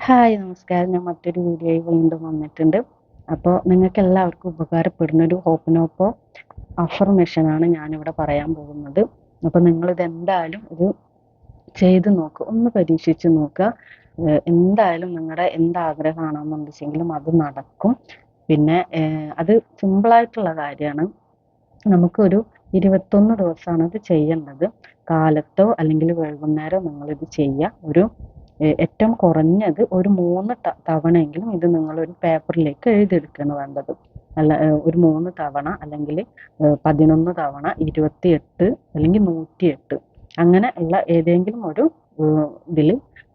Hi നമസ്കാരം. ഞാൻ മറ്റൊരു വീഡിയോയിൽ വീണ്ടും വന്നിട്ടുണ്ട്. അപ്പോൾ നിങ്ങൾക്ക് എല്ലാവർക്കും ഉപകാരപ്പെടുന്ന ഒരു ഹോപ്പനോപ്പോ അഫർമേഷനാണ് ഞാനിവിടെ പറയാൻ പോകുന്നത്. അപ്പോൾ നിങ്ങളിത് എന്തായാലും ഇത് ചെയ്ത് നോക്കുക, ഒന്ന് പരീക്ഷിച്ച് നോക്കുക. എന്തായാലും നിങ്ങളുടെ എന്താഗ്രഹമാണെന്നുണ്ടെങ്കിലും അത് നടക്കും. പിന്നെ അത് സിമ്പിളായിട്ടുള്ള കാര്യമാണ്. നമുക്കൊരു 21 ദിവസമാണ് ഇത് ചെയ്യേണ്ടത്. കാലത്തോ അല്ലെങ്കിൽ വൈകുന്നേരമോ നിങ്ങളിത് ചെയ്യുക. ഒരു ഏറ്റവും കുറഞ്ഞത് ഒരു 3 തവണയെങ്കിലും ഇത് നിങ്ങളൊരു പേപ്പറിലേക്ക് എഴുതിയെടുക്കുകയാണ് വേണ്ടത്. അല്ല, ഒരു 3 തവണ അല്ലെങ്കിൽ 11 തവണ 28 അല്ലെങ്കിൽ 108 അങ്ങനെ ഉള്ള ഏതെങ്കിലും ഒരു ഇതിൽ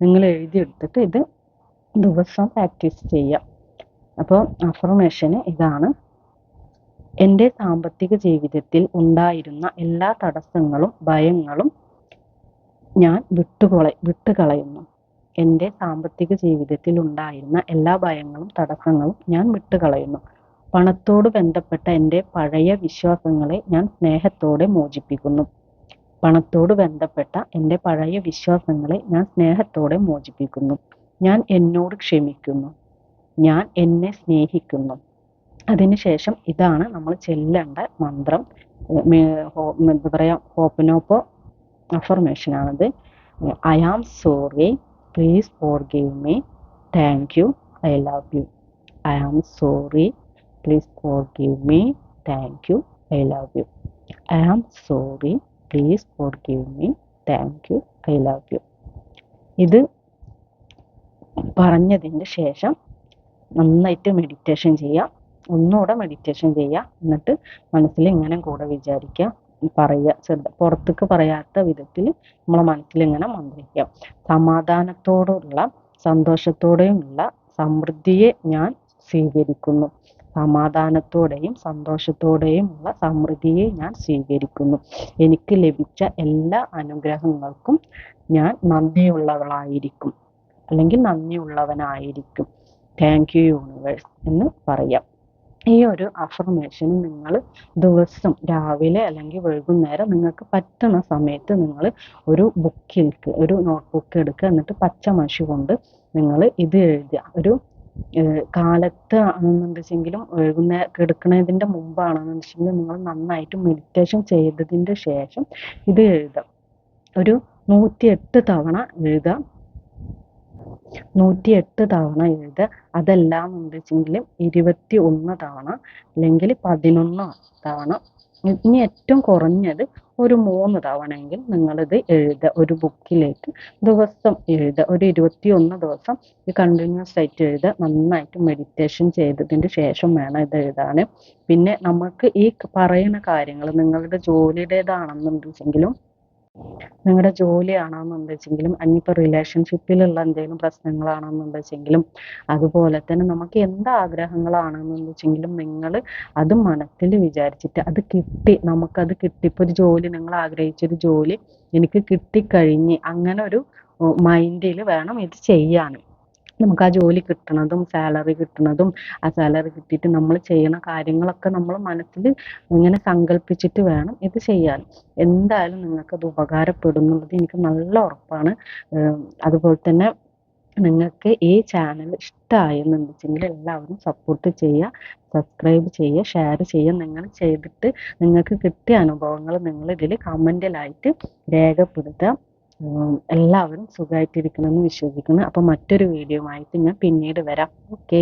നിങ്ങൾ എഴുതിയെടുത്തിട്ട് ഇത് ദിവസം പ്രാക്ടീസ് ചെയ്യാം. അപ്പോൾ അഫർമേഷന് ഇതാണ്: എൻ്റെ സാമ്പത്തിക ജീവിതത്തിൽ ഉണ്ടായിരുന്ന എല്ലാ തടസ്സങ്ങളും ഭയങ്ങളും ഞാൻ വിട്ടുകളയുന്നു. എൻ്റെ സാമ്പത്തിക ജീവിതത്തിൽ ഉണ്ടായിരുന്ന എല്ലാ ഭയങ്ങളും തടസ്സങ്ങളും ഞാൻ വിട്ടുകളയുന്നു. പണത്തോട് ബന്ധപ്പെട്ട എൻ്റെ പഴയ വിശ്വാസങ്ങളെ ഞാൻ സ്നേഹത്തോടെ മോചിപ്പിക്കുന്നു. പണത്തോട് ബന്ധപ്പെട്ട എൻ്റെ പഴയ വിശ്വാസങ്ങളെ ഞാൻ സ്നേഹത്തോടെ മോചിപ്പിക്കുന്നു. ഞാൻ എന്നോട് ക്ഷമിക്കുന്നു. ഞാൻ എന്നെ സ്നേഹിക്കുന്നു. അതിനുശേഷം ഇതാണ് നമ്മൾ ചെല്ലേണ്ട മന്ത്രം. എന്താ പറയുക, ഹോപ്പനോപ്പോ അഫർമേഷനാണിത്. I am sorry, please forgive me, thank you, I love you. I am sorry, please forgive me, thank you, I love you. I am sorry, please forgive me, thank you, I love you. ഇത് പറഞ്ഞതിന് ശേഷം നന്നായിട്ട് meditation ചെയ്യുക. ഒന്നുകൂടെ meditation ചെയ്യുക. എന്നിട്ട് മനസ്സിൽ ഇങ്ങനെ കൂടെ വിചാരിക്കുക, പറയുക. പുറത്തേക്ക് പറയാത്ത വിധത്തിൽ നമ്മളെ മനസ്സിൽ ഇങ്ങനെ മന്ത്രിക്കുക: സമാധാനത്തോടുള്ള സന്തോഷത്തോടെയുമുള്ള സമൃദ്ധിയെ ഞാൻ സ്വീകരിക്കുന്നു. സമാധാനത്തോടെയും സന്തോഷത്തോടെയുമുള്ള സമൃദ്ധിയെ ഞാൻ സ്വീകരിക്കുന്നു. എനിക്ക് ലഭിച്ച എല്ലാ അനുഗ്രഹങ്ങൾക്കും ഞാൻ നന്ദിയുള്ളവളായിരിക്കും അല്ലെങ്കിൽ നന്ദിയുള്ളവനായിരിക്കും. താങ്ക് യു യൂണിവേഴ്സ് എന്ന് പറയാം. ഈ ഒരു അഫർമേഷൻ നിങ്ങൾ ദിവസം രാവിലെ അല്ലെങ്കിൽ വൈകുന്നേരം നിങ്ങൾക്ക് പറ്റുന്ന സമയത്ത് നിങ്ങൾ ഒരു നോട്ട്ബുക്ക് എടുക്കുക. എന്നിട്ട് പച്ച മഷി കൊണ്ട് നിങ്ങൾ ഇത് എഴുതുക. ഒരു കാലത്ത് ആണെന്നുണ്ടെങ്കിലും കിടക്കുന്നതിൻ്റെ മുമ്പാണെന്നുണ്ടെങ്കിൽ നിങ്ങൾ നന്നായിട്ട് മെഡിറ്റേഷൻ ചെയ്തതിൻ്റെ ശേഷം ഇത് എഴുതാം. ഒരു 108 തവണ എഴുതാം. 108 തവണ എഴുതുക. അതെല്ലാം ഉണ്ടെങ്കിലും 21 തവണ അല്ലെങ്കിൽ 11 തവണ. ഇനി ഏറ്റവും കുറഞ്ഞത് ഒരു 3 തവണയെങ്കിൽ നിങ്ങളിത് എഴുതുക. ഒരു ബുക്കിലേക്ക് ദിവസം എഴുതുക. ഒരു 21 ദിവസം ഇത് കണ്ടിന്യൂസ് ആയിട്ട് എഴുതുക. നന്നായിട്ട് മെഡിറ്റേഷൻ ചെയ്തതിന് ശേഷം വേണം ഇത് എഴുതാൻ. പിന്നെ നമുക്ക് ഈ പറയുന്ന കാര്യങ്ങൾ നിങ്ങളുടെ ജോലിയുടേതാണെന്നുണ്ടെങ്കിലും നിങ്ങളുടെ ജോലിയാണെന്നുണ്ടെങ്കിലും ഇനിയിപ്പോൾ റിലേഷൻഷിപ്പിലുള്ള എന്തെങ്കിലും പ്രശ്നങ്ങളാണെന്നുണ്ടെങ്കിലും അതുപോലെ തന്നെ നമുക്ക് എന്ത് ആഗ്രഹങ്ങളാണെന്നുണ്ടെങ്കിലും നിങ്ങൾ അത് മനസ്സിൽ വിചാരിച്ചിട്ട് നമുക്കത് കിട്ടി. ഇപ്പോൾ ഒരു ജോലി, നിങ്ങൾ ആഗ്രഹിച്ചൊരു ജോലി എനിക്ക് കിട്ടിക്കഴിഞ്ഞ് അങ്ങനെ ഒരു മൈൻഡിൽ വേണം ഇത് ചെയ്യാൻ. നമുക്ക് ആ ജോലി കിട്ടണതും സാലറി കിട്ടണതും ആ സാലറി കിട്ടിയിട്ട് നമ്മൾ ചെയ്യുന്ന കാര്യങ്ങളൊക്കെ നമ്മൾ മനസ്സിൽ ഇങ്ങനെ സങ്കല്പിച്ചിട്ട് വേണം ഇത് ചെയ്യാൻ. എന്തായാലും നിങ്ങൾക്കത് ഉപകാരപ്പെടുന്നുള്ളത് എനിക്ക് നല്ല ഉറപ്പാണ്. അതുപോലെ തന്നെ നിങ്ങൾക്ക് ഈ ചാനൽ ഇഷ്ടമായെന്നുണ്ടെങ്കിൽ എല്ലാവരും സപ്പോർട്ട് ചെയ്യുക, സബ്സ്ക്രൈബ് ചെയ്യുക, ഷെയർ ചെയ്യുക. നിങ്ങൾ ചെയ്തിട്ട് നിങ്ങൾക്ക് കിട്ടിയ അനുഭവങ്ങൾ നിങ്ങൾ ഇതിൽ കമൻറ്റിലായിട്ട് രേഖപ്പെടുത്തുക. എല്ലാവരും സുഖമായിട്ടിരിക്കണമെന്ന് വിശ്വസിക്കുന്നു. അപ്പോൾ മറ്റൊരു വീഡിയോ ആയിട്ട് ഞാൻ പിന്നീട് വരാം. ഓക്കേ.